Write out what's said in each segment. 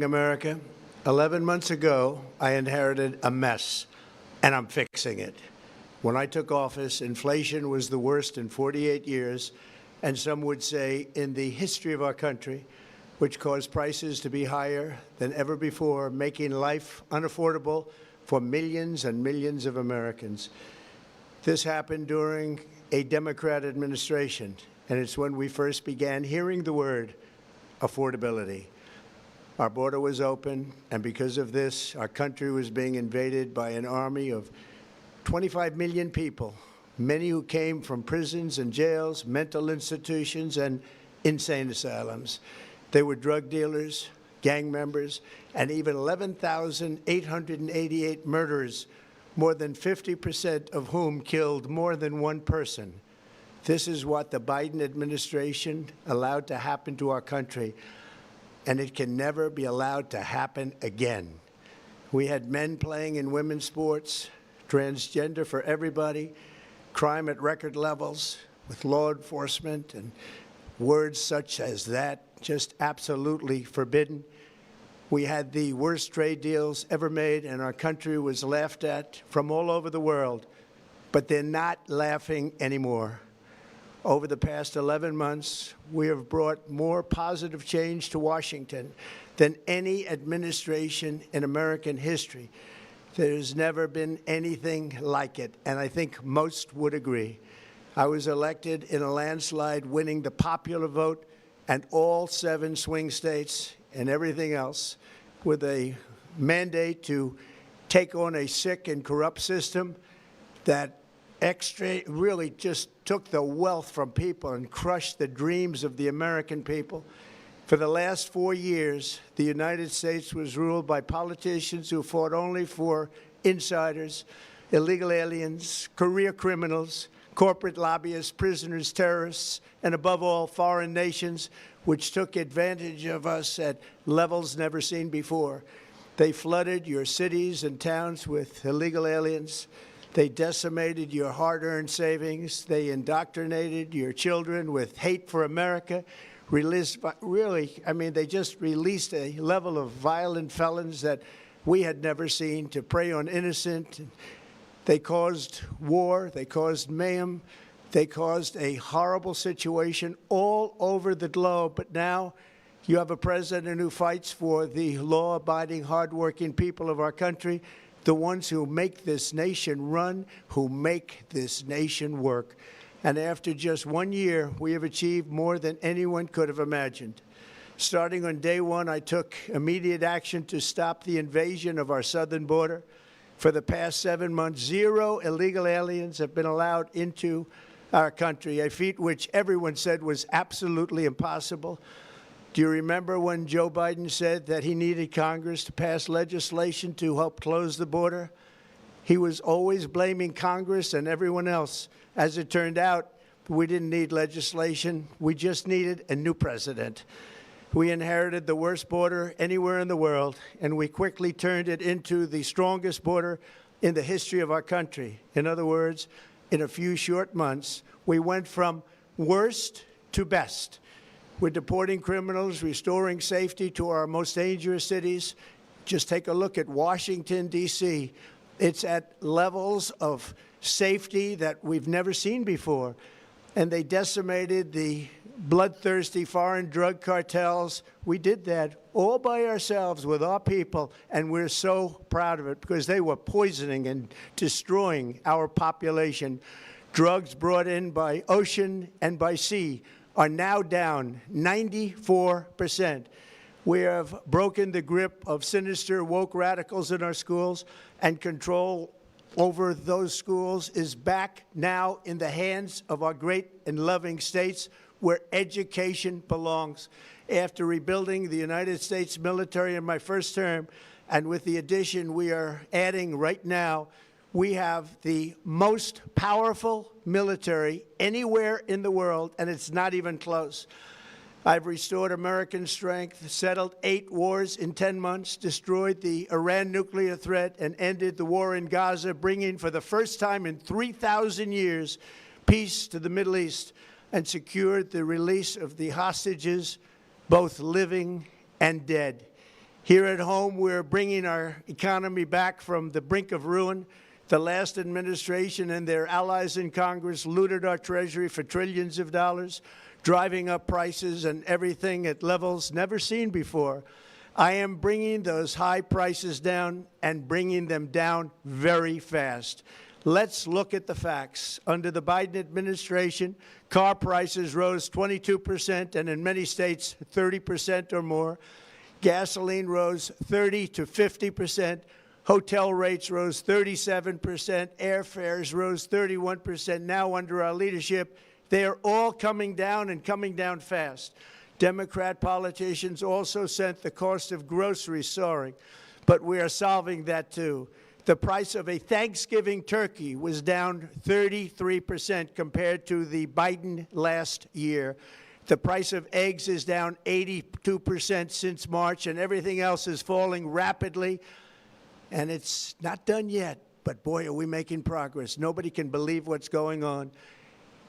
America. 11 months ago, I inherited a mess, and I'm fixing it. When I took office, inflation was the worst in 48 years, and some would say in the history of our country, which caused prices to be higher than ever before, making life unaffordable for millions and millions of Americans. This happened during a Democrat administration, and it's when we first began hearing the word affordability. Our border was open, and because of this, our country was being invaded by an army of 25 million people, many who came from prisons and jails, mental institutions, and insane asylums. They were drug dealers, gang members, and even 11,888 murderers, more than 50% of whom killed more than one person. This is what the Biden administration allowed to happen to our country, and it can never be allowed to happen again. We had men playing in women's sports, transgender for everybody, crime at record levels with law enforcement, and words such as that just absolutely forbidden. We had the worst trade deals ever made, and our country was laughed at from all over the world, but they're not laughing anymore. Over the past 11 months, we have brought more positive change to Washington than any administration in American history. There's never been anything like it, and I think most would agree. I was elected in a landslide, winning the popular vote and all 7 swing states and everything else, with a mandate to take on a sick and corrupt system that really just took the wealth from people and crushed the dreams of the American people. For the last 4 years, the United States was ruled by politicians who fought only for insiders, illegal aliens, career criminals, corporate lobbyists, prisoners, terrorists, and above all, foreign nations, which took advantage of us at levels never seen before. They flooded your cities and towns with illegal aliens. They decimated your hard-earned savings. They indoctrinated your children with hate for America. They just released a level of violent felons that we had never seen to prey on innocent. They caused war. They caused mayhem. They caused a horrible situation all over the globe. But now you have a president who fights for the law-abiding, hardworking people of our country, the ones who make this nation run, who make this nation work. And after just 1 year, we have achieved more than anyone could have imagined. Starting on day one, I took immediate action to stop the invasion of our southern border. For the past 7 months, 0 illegal aliens have been allowed into our country, a feat which everyone said was absolutely impossible. Do you remember when Joe Biden said that he needed Congress to pass legislation to help close the border? He was always blaming Congress and everyone else. As it turned out, we didn't need legislation. We just needed a new president. We inherited the worst border anywhere in the world, and we quickly turned it into the strongest border in the history of our country. In other words, in a few short months, we went from worst to best. We're deporting criminals, restoring safety to our most dangerous cities. Just take a look at Washington, D.C. It's at levels of safety that we've never seen before. And they decimated the bloodthirsty foreign drug cartels. We did that all by ourselves with our people, and we're so proud of it because they were poisoning and destroying our population. Drugs brought in by ocean and by sea are now down 94%. We have broken the grip of sinister woke radicals in our schools, and control over those schools is back now in the hands of our great and loving states where education belongs. After rebuilding the United States military in my first term, and with the addition we are adding right now, we have the most powerful military anywhere in the world, and it's not even close. I've restored American strength, settled 8 wars in 10 months, destroyed the Iran nuclear threat, and ended the war in Gaza, bringing for the first time in 3,000 years peace to the Middle East, and secured the release of the hostages, both living and dead. Here at home, we're bringing our economy back from the brink of ruin. The last administration and their allies in Congress looted our Treasury for trillions of dollars, driving up prices and everything at levels never seen before. I am bringing those high prices down and bringing them down very fast. Let's look at the facts. Under the Biden administration, car prices rose 22% and in many states 30% or more. Gasoline rose 30 to 50%. Hotel rates rose 37%. Airfares rose 31%. Now, under our leadership, they are all coming down and coming down fast. Democrat politicians also sent the cost of groceries soaring, but we are solving that too. The price of a Thanksgiving turkey was down 33% compared to the Biden last year. The price of eggs is down 82% since March, and everything else is falling rapidly. And it's not done yet, but boy, are we making progress. Nobody can believe what's going on.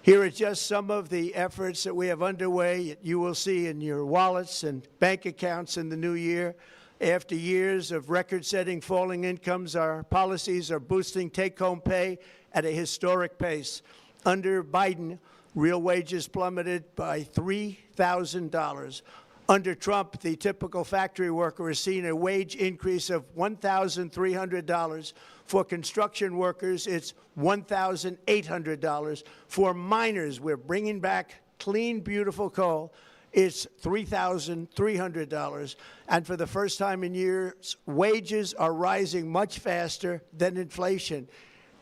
Here are just some of the efforts that we have underway. You will see in your wallets and bank accounts in the new year. After years of record-setting falling incomes, our policies are boosting take-home pay at a historic pace. Under Biden, real wages plummeted by $3,000. Under Trump, the typical factory worker has seen a wage increase of $1,300. For construction workers, it's $1,800. For miners, we're bringing back clean, beautiful coal. It's $3,300. And for the first time in years, wages are rising much faster than inflation.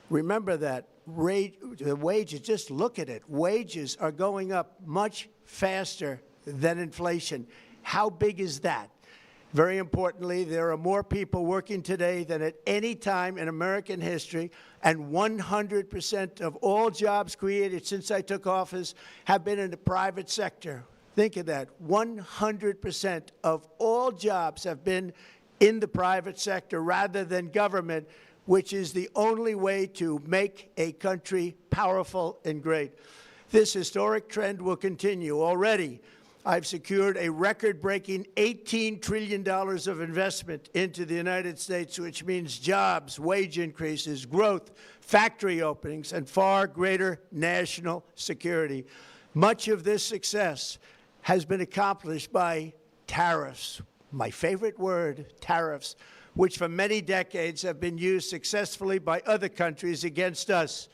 Remember that. The wages, just look at it. Wages are going up much faster than inflation. How big is that? Very importantly, there are more people working today than at any time in American history, and 100% of all jobs created since I took office have been in the private sector. Think of that. 100% of all jobs have been in the private sector rather than government, which is the only way to make a country powerful and great. This historic trend will continue. Already, I've secured a record-breaking $18 trillion of investment into the United States, which means jobs, wage increases, growth, factory openings, and far greater national security. Much of this success has been accomplished by tariffs. My favorite word, tariffs, which for many decades have been used successfully by other countries against us,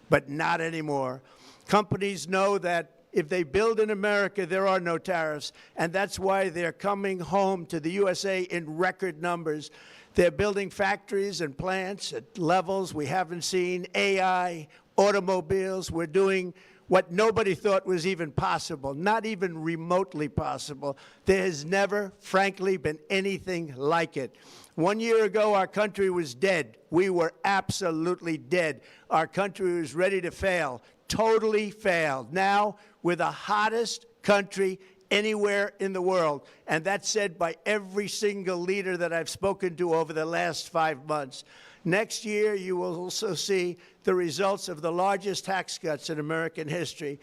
but not anymore. Companies know that if they build in America, there are no tariffs, and that's why they're coming home to the USA in record numbers. They're building factories and plants at levels we haven't seen, AI, automobiles. We're doing what nobody thought was even possible, not even remotely possible. There has never, frankly, been anything like it. 1 year ago, our country was dead. We were absolutely dead. Our country was ready to fail, totally failed. Now, we're the hottest country anywhere in the world, and that's said by every single leader that I've spoken to over the last 5 months. Next year, you will also see the results of the largest tax cuts in American history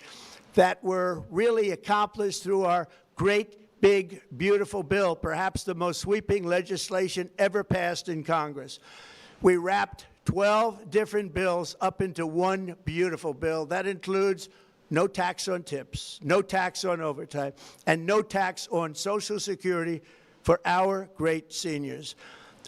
that were really accomplished through our great, big, beautiful bill, perhaps the most sweeping legislation ever passed in Congress. We wrapped 12 different bills up into one beautiful bill. That includes no tax on tips, no tax on overtime, and no tax on Social Security for our great seniors.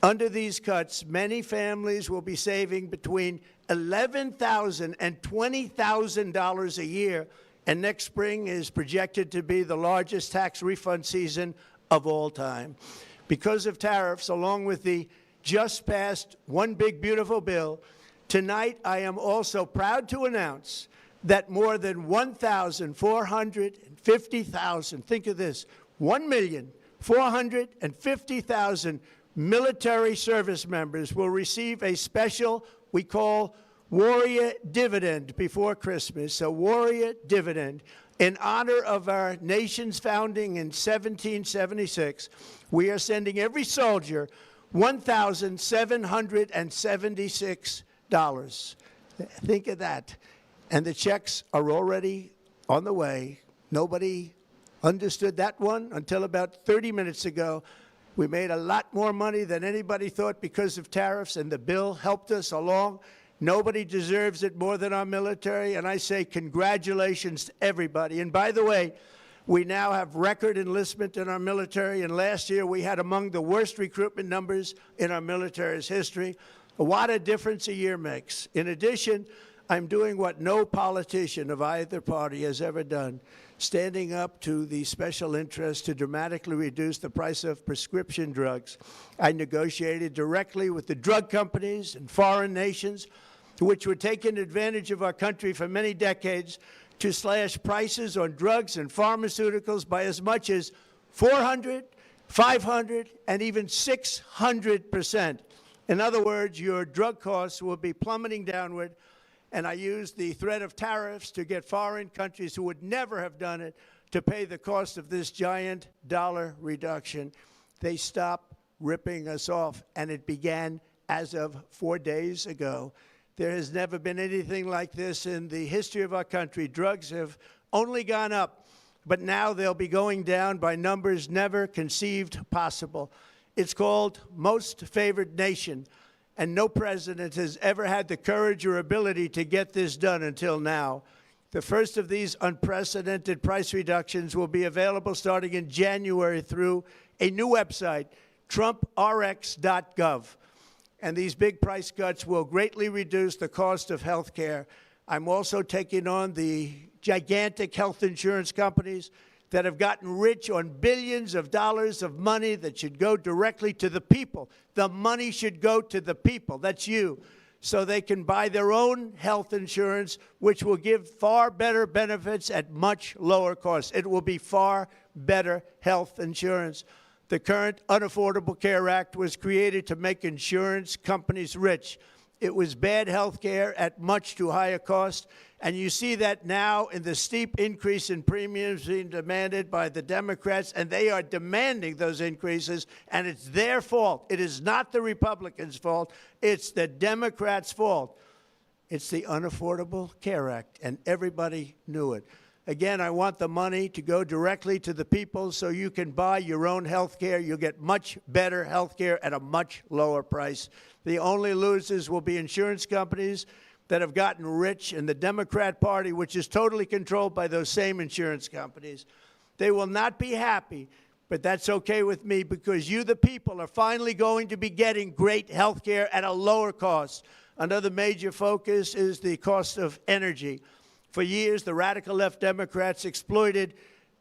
Under these cuts, many families will be saving between $11,000 and $20,000 a year, and next spring is projected to be the largest tax refund season of all time. Because of tariffs, along with the just passed One Big Beautiful Bill, tonight I am also proud to announce that more than 1,450,000, think of this, 1,450,000 military service members will receive a special, we call Warrior Dividend before Christmas, a Warrior Dividend. In honor of our nation's founding in 1776, we are sending every soldier $1,776. Think of that. And the checks are already on the way. Nobody understood that one until about 30 minutes ago. We made a lot more money than anybody thought because of tariffs, and the bill helped us along. Nobody deserves it more than our military, and I say congratulations to everybody. And by the way, we now have record enlistment in our military, and last year we had among the worst recruitment numbers in our military's history. What a difference a year makes. In addition, I'm doing what no politician of either party has ever done, standing up to the special interests to dramatically reduce the price of prescription drugs. I negotiated directly with the drug companies and foreign nations, which were taking advantage of our country for many decades, to slash prices on drugs and pharmaceuticals by as much as 400, 500, and even 600%. In other words, your drug costs will be plummeting downward, and I used the threat of tariffs to get foreign countries who would never have done it to pay the cost of this giant dollar reduction. They stopped ripping us off, and it began as of 4 days ago. There has never been anything like this in the history of our country. Drugs have only gone up, but now they'll be going down by numbers never conceived possible. It's called most favored nation, and no president has ever had the courage or ability to get this done until now. The first of these unprecedented price reductions will be available starting in January through a new website, trumprx.gov. And these big price cuts will greatly reduce the cost of health care. I'm also taking on the gigantic health insurance companies that have gotten rich on billions of dollars of money that should go directly to the people. The money should go to the people, that's you, so they can buy their own health insurance, which will give far better benefits at much lower costs. It will be far better health insurance. The current Unaffordable Care Act was created to make insurance companies rich. It was bad health care at much too high a cost, and you see that now in the steep increase in premiums being demanded by the Democrats, and they are demanding those increases, and it's their fault. It is not the Republicans' fault. It's the Democrats' fault. It's the Unaffordable Care Act, and everybody knew it. Again, I want the money to go directly to the people so you can buy your own health care. You'll get much better health care at a much lower price. The only losers will be insurance companies that have gotten rich, and the Democrat Party, which is totally controlled by those same insurance companies. They will not be happy, but that's okay with me, because you, the people, are finally going to be getting great health care at a lower cost. Another major focus is the cost of energy. For years, the radical left Democrats exploited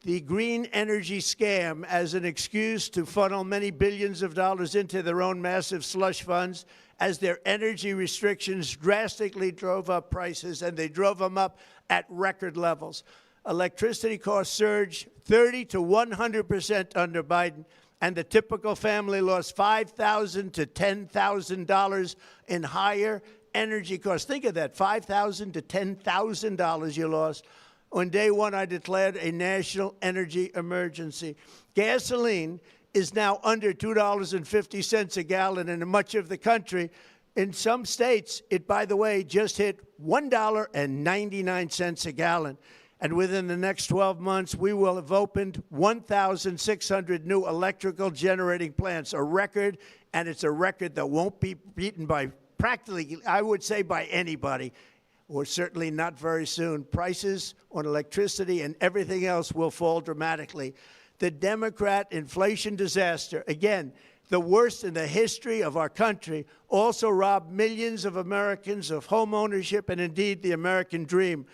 the green energy scam as an excuse to funnel many billions of dollars into their own massive slush funds, as their energy restrictions drastically drove up prices, and they drove them up at record levels. Electricity costs surged 30 to 100% under Biden, and the typical family lost $5,000 to $10,000 in higher energy costs. Think of that, $5,000 to $10,000 you lost. On day one, I declared a national energy emergency. Gasoline is now under $2.50 a gallon in much of the country. In some states, it, by the way, just hit $1.99 a gallon. And within the next 12 months, we will have opened 1,600 new electrical generating plants, a record, and it's a record that won't be beaten by practically, I would say, by anybody, or certainly not very soon. Prices on electricity and everything else will fall dramatically. The Democrat inflation disaster, again, the worst in the history of our country, also robbed millions of Americans of home ownership and indeed the American dream.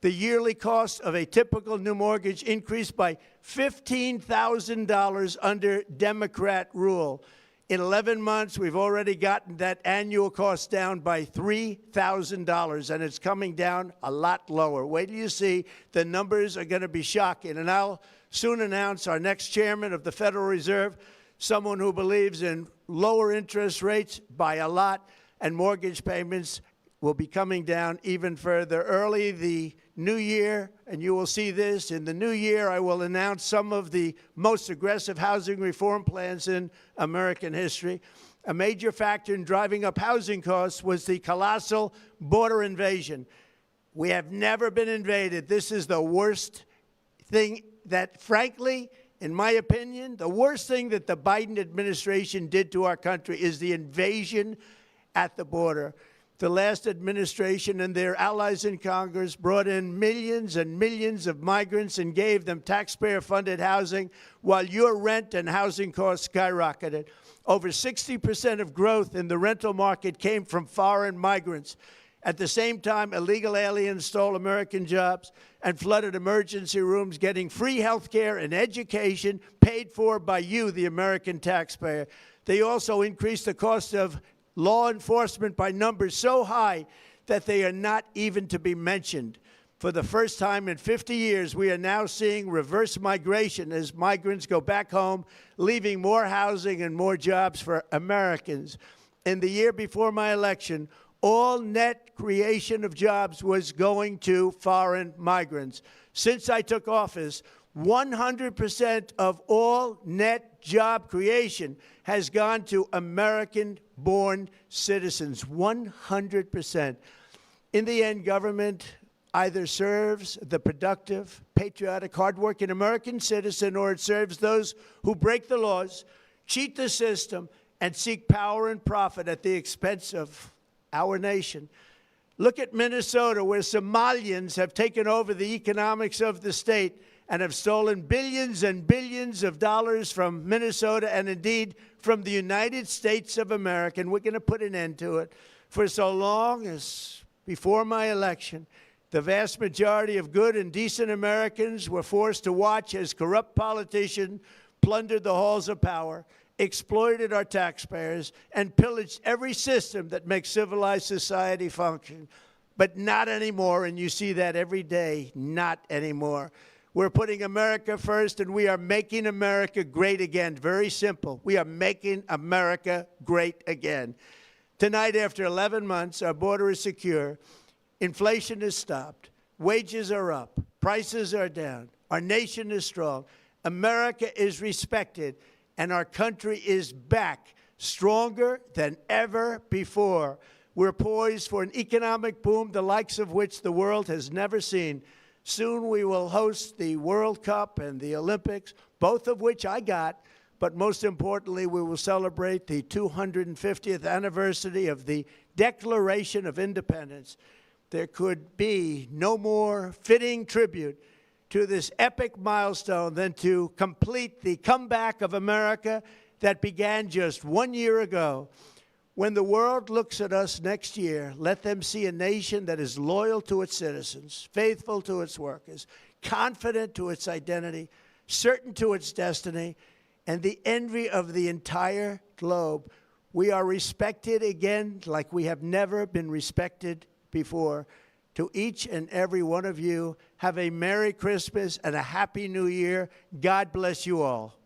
The yearly cost of a typical new mortgage increased by $15,000 under Democrat rule. In 11 months, we've already gotten that annual cost down by $3,000, and it's coming down a lot lower. Wait till you see. The numbers are going to be shocking. And I'll soon announce our next chairman of the Federal Reserve, someone who believes in lower interest rates by a lot, and mortgage payments will be coming down even further. Early the new year, and you will see this, in the new year I will announce some of the most aggressive housing reform plans in American history. A major factor in driving up housing costs was the colossal border invasion. We have never been invaded. This is the worst thing that, frankly, in my opinion, the worst thing that the Biden administration did to our country is the invasion at the border. The last administration and their allies in Congress brought in millions and millions of migrants and gave them taxpayer-funded housing while your rent and housing costs skyrocketed. Over 60% of growth in the rental market came from foreign migrants. At the same time, illegal aliens stole American jobs and flooded emergency rooms, getting free health care and education paid for by you, the American taxpayer. They also increased the cost of law enforcement by numbers so high that they are not even to be mentioned. For the first time in 50 years, we are now seeing reverse migration as migrants go back home, leaving more housing and more jobs for Americans. In the year before my election, all net creation of jobs was going to foreign migrants. Since I took office, 100% of all net job creation has gone to American-born citizens, 100%. In the end, government either serves the productive, patriotic, hardworking American citizen, or it serves those who break the laws, cheat the system, and seek power and profit at the expense of our nation. Look at Minnesota, where Somalians have taken over the economics of the state and have stolen billions and billions of dollars from Minnesota and indeed from the United States of America. And we're going to put an end to it. For so long as before my election, the vast majority of good and decent Americans were forced to watch as corrupt politicians plundered the halls of power, exploited our taxpayers, and pillaged every system that makes civilized society function. But not anymore, and you see that every day, not anymore. We're putting America first, and we are making America great again. Very simple. We are making America great again. Tonight, after 11 months, our border is secure. Inflation is stopped. Wages are up. Prices are down. Our nation is strong. America is respected. And our country is back, stronger than ever before. We're poised for an economic boom, the likes of which the world has never seen. Soon we will host the World Cup and the Olympics, both of which I got. But most importantly, we will celebrate the 250th anniversary of the Declaration of Independence. There could be no more fitting tribute to this epic milestone than to complete the comeback of America that began just 1 year ago. When the world looks at us next year, let them see a nation that is loyal to its citizens, faithful to its workers, confident to its identity, certain to its destiny, and the envy of the entire globe. We are respected again like we have never been respected before. To each and every one of you, have a Merry Christmas and a Happy New Year. God bless you all.